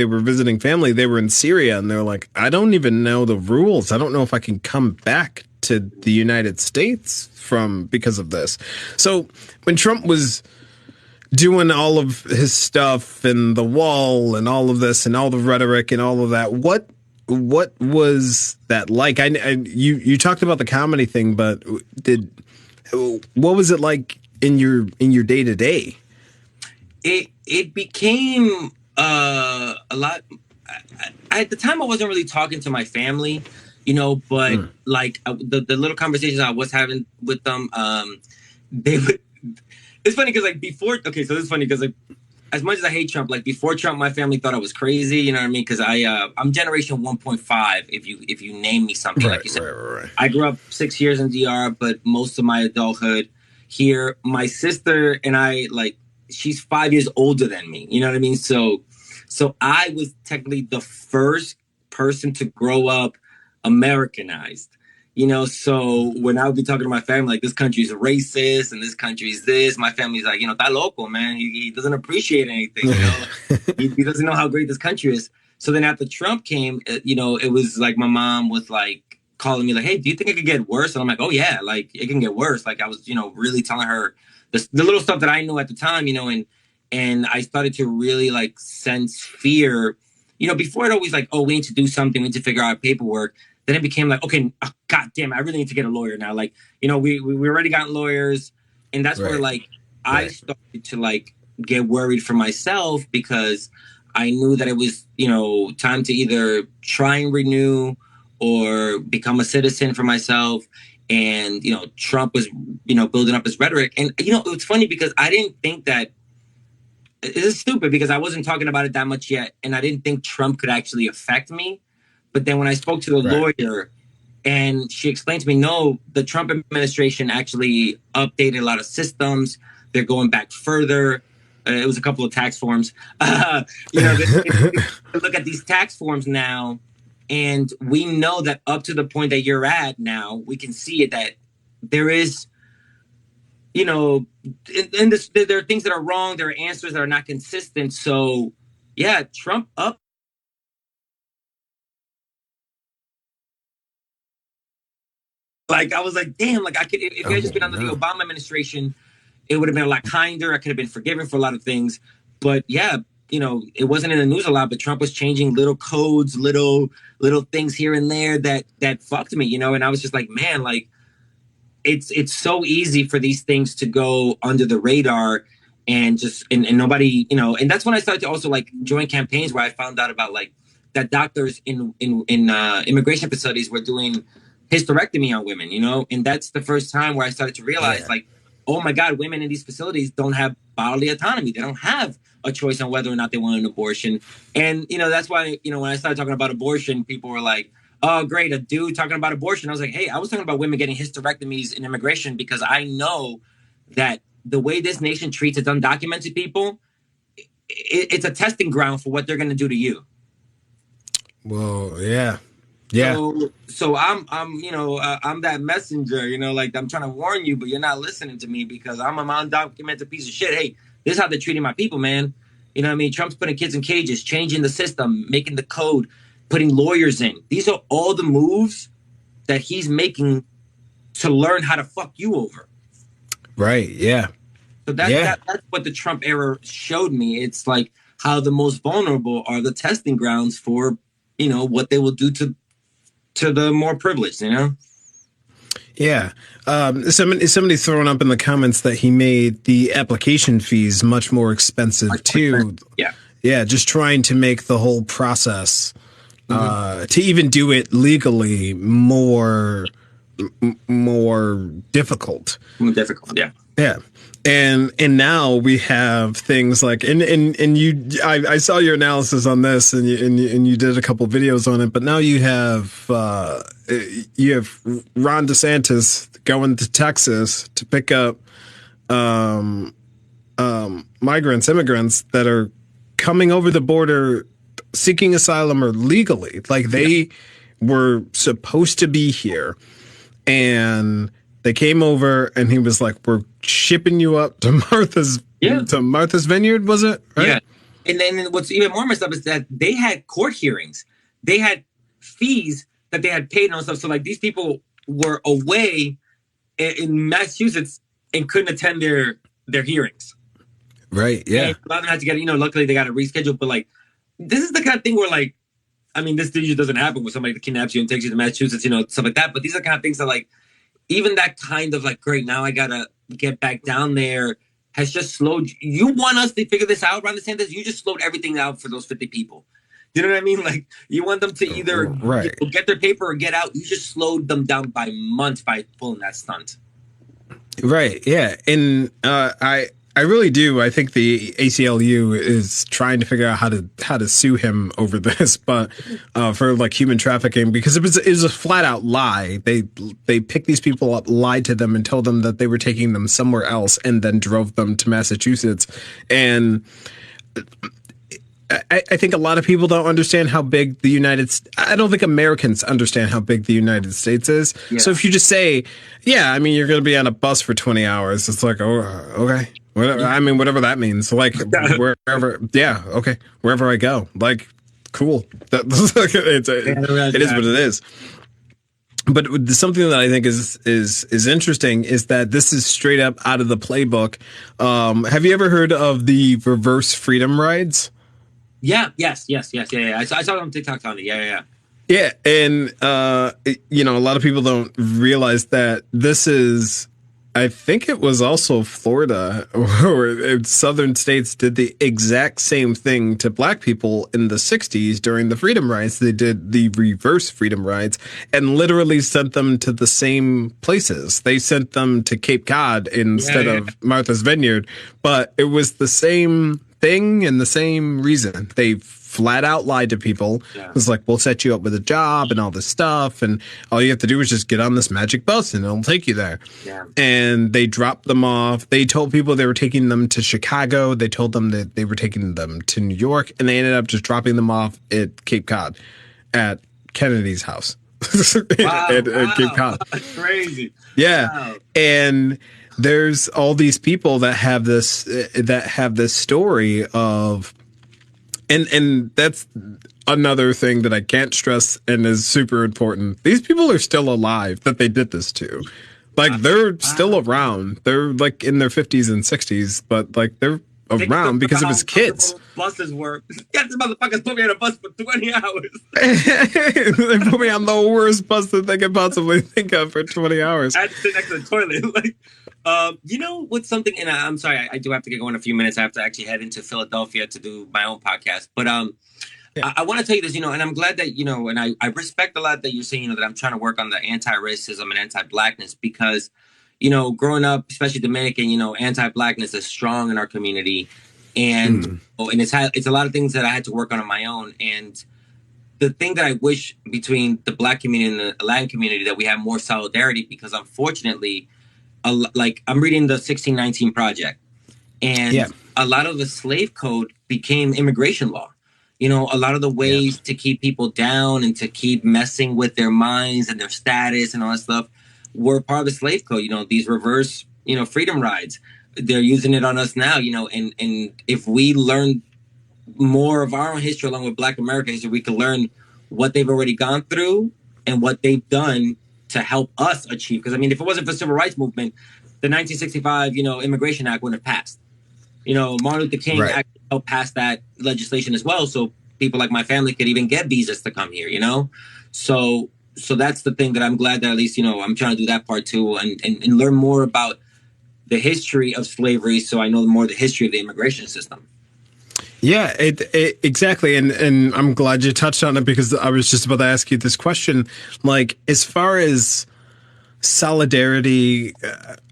were visiting family. They were in Syria, and they were like, I don't even know the rules. I don't know if I can come back to the United States because of this. So when Trump was doing all of his stuff and the wall and all of this and all the rhetoric and all of that, what was that like? You talked about the comedy thing, but what was it like in your day to day? It became a lot. At the time, I wasn't really talking to my family, but like the little conversations I was having with them, they would. It's funny because like before. Okay, so this is funny because like as much as I hate Trump, like before Trump, my family thought I was crazy. You know what I mean? Because I'm generation 1.5. If you name me something, like you said, right. I grew up 6 years in DR, but most of my adulthood here. My sister and I like. She's 5 years older than me. You know what I mean? So I was technically the first person to grow up Americanized. So when I would be talking to my family, like this country is racist and this country is this, my family's like, está loco, man. He doesn't appreciate anything. He doesn't know how great this country is. So then after Trump came, it was like my mom was like calling me like, hey, do you think it could get worse? And I'm like, oh yeah, like it can get worse. Like I was, really telling her the little stuff that I knew at the time, and I started to really like sense fear. Before it always like, oh, we need to do something, we need to figure out paperwork. Then it became like, okay, God damn it, I really need to get a lawyer now. Like, we already got lawyers, and that's where like I started to like get worried for myself because I knew that it was, time to either try and renew or become a citizen for myself. And, Trump was, building up his rhetoric. And, it's funny because I didn't think that it is stupid because I wasn't talking about it that much yet. And I didn't think Trump could actually affect me. But then when I spoke to the lawyer and she explained to me, no, the Trump administration actually updated a lot of systems They're going back further. It was a couple of tax forms. They look at these tax forms now, and we know that up to the point that you're at now, we can see it that there is, there are things that are wrong. There are answers that are not consistent. So, yeah, Trump up. Like, I was like, damn, like I could, if I had just been under the Obama administration, it would have been a lot kinder. I could have been forgiven for a lot of things. But yeah, it wasn't in the news a lot, but Trump was changing little codes, little things here and there that fucked me, and I was just like, man, like it's so easy for these things to go under the radar and just and nobody, and that's when I started to also like join campaigns where I found out about like that doctors in immigration facilities were doing hysterectomy on women, and that's the first time where I started to realize like, oh my God, women in these facilities don't have bodily autonomy. They don't have a choice on whether or not they want an abortion. And, that's why, when I started talking about abortion, people were like, oh, great, a dude talking about abortion. I was like, hey, I was talking about women getting hysterectomies in immigration because I know that the way this nation treats its undocumented people, it's a testing ground for what they're going to do to you. Well, yeah. Yeah. So I'm that messenger, like I'm trying to warn you, but you're not listening to me because I'm an undocumented piece of shit. Hey, this is how they're treating my people, man. You know what I mean? Trump's putting kids in cages, changing the system, making the code, putting lawyers in. These are all the moves that he's making to learn how to fuck you over. Right. Yeah. So that's what the Trump era showed me. It's like how the most vulnerable are the testing grounds for, what they will do to the more privileged, Yeah. Somebody throwing up in the comments that he made the application fees much more expensive too. Yeah. Yeah. Just trying to make the whole process, to even do it legally more difficult. More difficult. Yeah. Yeah. And now we have things like I saw your analysis on this and you did a couple videos on it, but now you have Ron DeSantis going to Texas to pick up immigrants that are coming over the border seeking asylum or legally, like they were supposed to be here, and they came over and he was like, we're shipping you up to Martha's Vineyard, was it? Right? Yeah. And then what's even more messed up is that they had court hearings. They had fees that they had paid on stuff. So like these people were away in Massachusetts and couldn't attend their hearings. Right. Yeah. And a lot of them had to get, luckily they got it rescheduled. But like, this is the kind of thing where like, I mean, this usually doesn't happen when somebody kidnaps you and takes you to Massachusetts, stuff like that. But these are the kind of things that like, even that kind of like, great, now I gotta get back down there has just slowed. You want us to figure this out, Ron DeSantis? You just slowed everything out for those 50 people. You know what I mean? Like, you want them to either get their paper or get out. You just slowed them down by months by pulling that stunt. Right. Yeah. And I really do. I think the ACLU is trying to figure out how to sue him over this, but for like human trafficking, because it was a flat out lie. They picked these people up, lied to them, and told them that they were taking them somewhere else, and then drove them to Massachusetts. And I think a lot of people don't understand how big I don't think Americans understand how big the United States is. Yeah. So if you just say, yeah, I mean, you're going to be on a bus for 20 hours, it's like, oh, okay. Whatever, I mean, whatever that means. Like wherever, wherever I go, like, cool. It is what it is. But something that I think is interesting is that this is straight up out of the playbook. Have you ever heard of the reverse freedom rides? Yeah. Yes. Yeah. I saw it on TikTok on it. Yeah. Yeah. And, a lot of people don't realize that this is, I think it was also Florida or southern states did the exact same thing to black people in the 60s during the freedom rides. They did the reverse freedom rides and literally sent them to the same places. They sent them to Cape Cod instead of Martha's Vineyard, but it was the same thing and the same reason. They flat out lied to people. Yeah. It was like, we'll set you up with a job and all this stuff. And all you have to do is just get on this magic bus and it'll take you there. Yeah. And they dropped them off. They told people they were taking them to Chicago. They told them that they were taking them to New York. And they ended up just dropping them off at Cape Cod at Kennedy's house. Wow, at Cape Cod. That's crazy. Yeah. Wow. And there's all these people that have this story of, and that's another thing that I can't stress and is super important. These people are still alive that they did this to. Like, they're still around. They're like in their 50s and 60s, but like they're around because it was kids. Buses work. Yeah, the motherfuckers put me on a bus for 20 hours. They put me on the worst bus that they could possibly think of for 20 hours. I had to sit next to the toilet. Like, you know what's something? And I'm sorry, I do have to get going in a few minutes. I have to actually head into Philadelphia to do my own podcast. But yeah. I want to tell you this, and I'm glad that, and I respect a lot that you're saying, that I'm trying to work on the anti-racism and anti-blackness because, growing up, especially Dominican, anti-blackness is strong in our community. And and it's a lot of things that I had to work on my own. And the thing that I wish between the Black community and the Latin community that we have more solidarity, because unfortunately, like I'm reading the 1619 Project, and a lot of the slave code became immigration law. A lot of the ways to keep people down and to keep messing with their minds and their status and all that stuff were part of the slave code. These reverse, freedom rides. They're using it on us now, and if we learn more of our own history along with Black American history, we can learn what they've already gone through and what they've done to help us achieve. Because, if it wasn't for the Civil Rights Movement, the 1965, Immigration Act wouldn't have passed. Martin Luther King actually helped pass that legislation as well. So people like my family could even get visas to come here, So that's the thing that I'm glad that at least, I'm trying to do that part too and learn more about the history of slavery. So I know more the history of the immigration system. Yeah, exactly. And I'm glad you touched on it because I was just about to ask you this question. Like, as far as solidarity,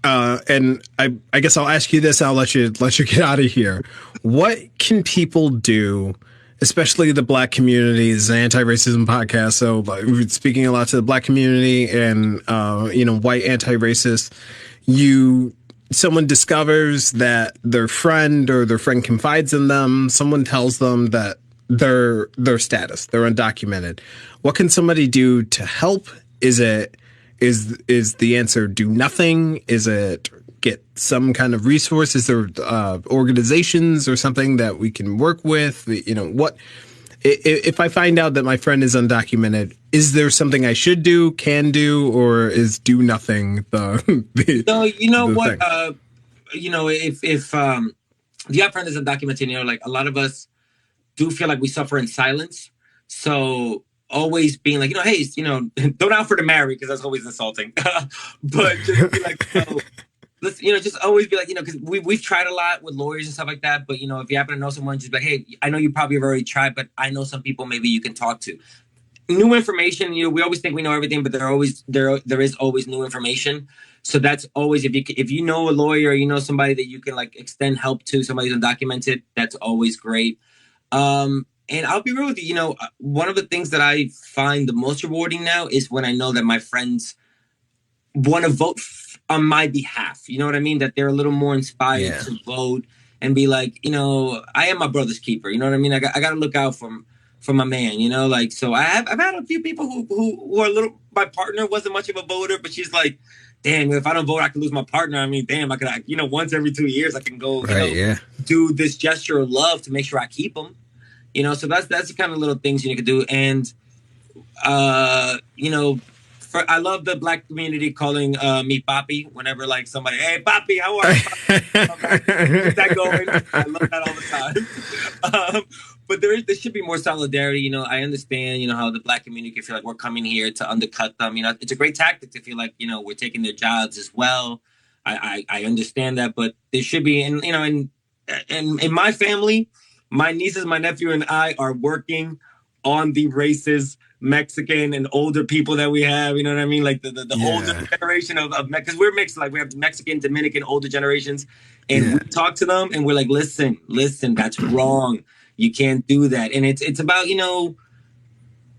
and I guess I'll ask you this. I'll let you get out of here. What can people do, especially the Black community? This is an anti-racism podcast, so we're speaking a lot to the Black community and white anti-racists. Someone discovers that their friend confides in them. Someone tells them that their status, they're undocumented. What can somebody do to help? Is the answer do nothing? Is it get some kind of resource? Is there organizations or something that we can work with? What if I find out that my friend is undocumented? Is there something I should do, can do, or is do nothing No, you know what? thing? If your friend is undocumented, like a lot of us do feel like we suffer in silence. So always being like, hey, don't offer to marry because that's always insulting. But just be like, let's, just always be like, because we've tried a lot with lawyers and stuff like that. But, if you happen to know someone, just be like, hey, I know you probably have already tried, but I know some people maybe you can talk to. New information, we always think we know everything, but there is always new information. So that's always, if you know a lawyer, or somebody that you can like extend help to, somebody who's undocumented, that's always great. And I'll be real with you, one of the things that I find the most rewarding now is when I know that my friends want to vote on my behalf. You know what I mean? That they're a little more inspired to vote and be like, I am my brother's keeper. You know what I mean? I got to look out for my man, so I've had a few people who are a little, my partner wasn't much of a voter, but she's like, damn, if I don't vote, I can lose my partner. I mean, damn, I could, once every 2 years I can go, do this gesture of love to make sure I keep them, so that's the kind of little things you can do. And, I love the Black community calling me Papi whenever like somebody, hey, Papi, how are you? Get that going. I love that all the time. But there should be more solidarity. I understand, how the Black community can feel like we're coming here to undercut them. It's a great tactic to feel like, we're taking their jobs as well. I understand that, but there should be, and in my family, my nieces, my nephew, and I are working on the racist Mexican and older people that we have. You know what I mean? Like the older generation of because we're mixed. Like we have Mexican, Dominican, older generations, and we talk to them, and we're like, listen, that's wrong. You can't do that. And it's about,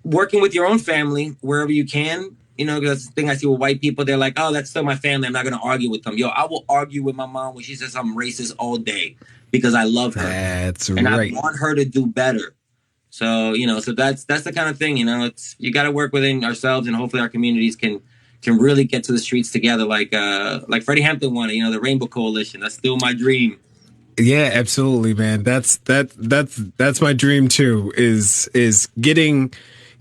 working with your own family wherever you can. That's the thing I see with white people. They're like, oh, that's still my family. I'm not going to argue with them. Yo, I will argue with my mom when she says I'm racist all day because I love her. That's and right. I want her to do better. So, so that's the kind of thing, you got to work within ourselves, and hopefully our communities can really get to the streets together like Freddie Hampton wanted, the Rainbow Coalition. That's still my dream. Yeah, absolutely, man. That's my dream too, is getting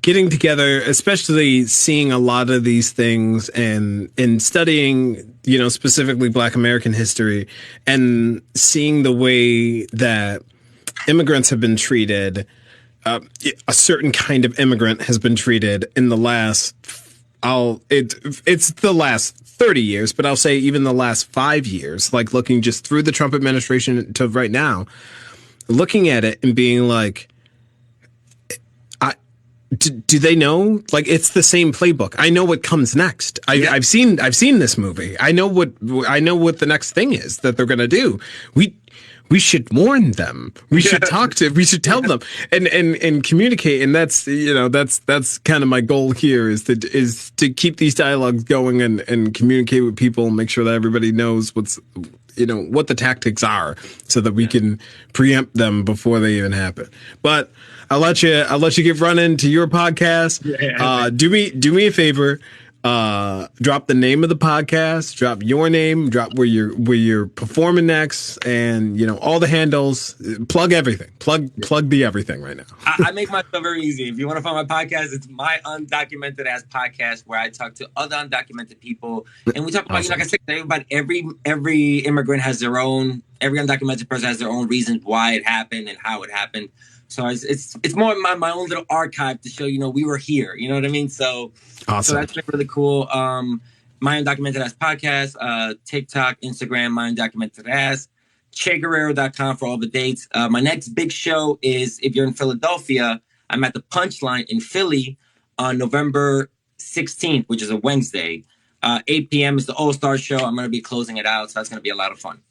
together, especially seeing a lot of these things and studying, specifically Black American history, and seeing the way that immigrants have been treated. A certain kind of immigrant has been treated in the last, it's the last 30 years, but I'll say even the last 5 years, like looking just through the Trump administration to right now, looking at it and being like, do they know? Like, it's the same playbook. I know what comes next. I've seen this movie. I know what the next thing is that they're going to do. We should warn them. We should we should tell them and communicate. And that's, that's kind of my goal here is to keep these dialogues going and communicate with people and make sure that everybody knows what the tactics are so that we can preempt them before they even happen. But I'll let you get running to your podcast. Do me a favor. Drop the name of the podcast, drop your name, drop where you're performing next, and all the handles. Plug everything. Plug the everything right now. I make myself very easy. If you want to find my podcast, it's My Undocumented Ass Podcast, where I talk to other undocumented people, and we talk about, like I said, every immigrant has their own, every undocumented person has their own reasons why it happened and how it happened. So it's more my own little archive to show, we were here. You know what I mean? So, awesome. So that's been really cool. My Undocumented Ass Podcast, TikTok, Instagram, My Undocumented Ass, CheGuerrero.com for all the dates. My next big show is, if you're in Philadelphia, I'm at the Punchline in Philly on November 16th, which is a Wednesday. 8 p.m. is the All-Star Show. I'm going to be closing it out, so that's going to be a lot of fun.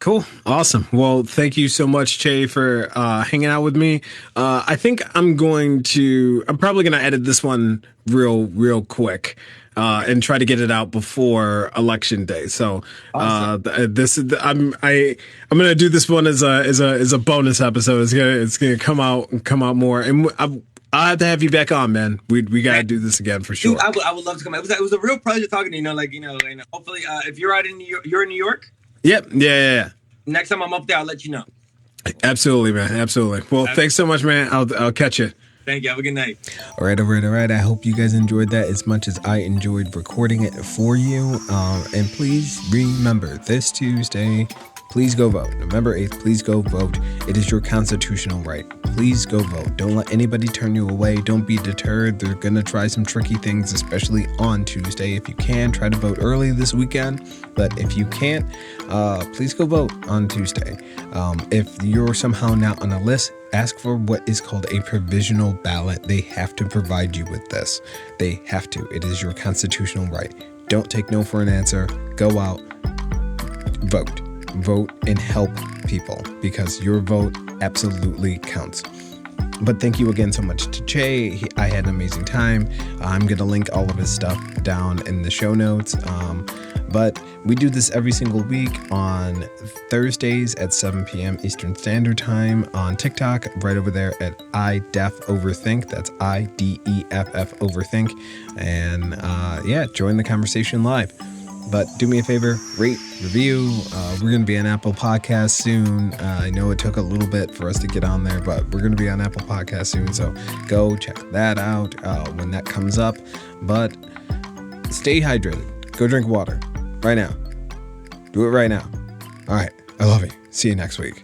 Cool. Awesome. Well, thank you so much, Che, for hanging out with me. I think I'm probably going to edit this one real quick and try to get it out before Election Day. So awesome. I'm going to do this one as a bonus episode. It's going to come out more. And I'll have to have you back on, man. We got to do this again for sure. Dude, I would love to come. It was a real pleasure talking to you. And hopefully, if you're out in New York, you're in New York. Yep. Yeah. Next time I'm up there, I'll let you know. Absolutely, man. Absolutely. Well, thanks so much, man. I'll catch you. Thank you. Have a good night. All right. I hope you guys enjoyed that as much as I enjoyed recording it for you. And please remember, this Tuesday, please go vote. November 8th, please go vote. It is your constitutional right. Please go vote. Don't let anybody turn you away. Don't be deterred. They're going to try some tricky things, especially on Tuesday. If you can, try to vote early this weekend. But if you can't, please go vote on Tuesday. If you're somehow not on a list, ask for what is called a provisional ballot. They have to provide you with this. They have to. It is your constitutional right. Don't take no for an answer. Go out. Vote and help people, because your vote absolutely counts. But thank you again so much to Che. I had an amazing time. I'm going to link all of his stuff down in the show notes. But we do this every single week on Thursdays at 7 p.m. Eastern Standard Time on TikTok, right over there at IDEFOverthink. That's IDEFF Overthink. And join the conversation live. But do me a favor, rate, review. We're going to be on Apple Podcasts soon. I know it took a little bit for us to get on there, but we're going to be on Apple Podcasts soon. So go check that out when that comes up. But stay hydrated. Go drink water right now. Do it right now. All right. I love you. See you next week.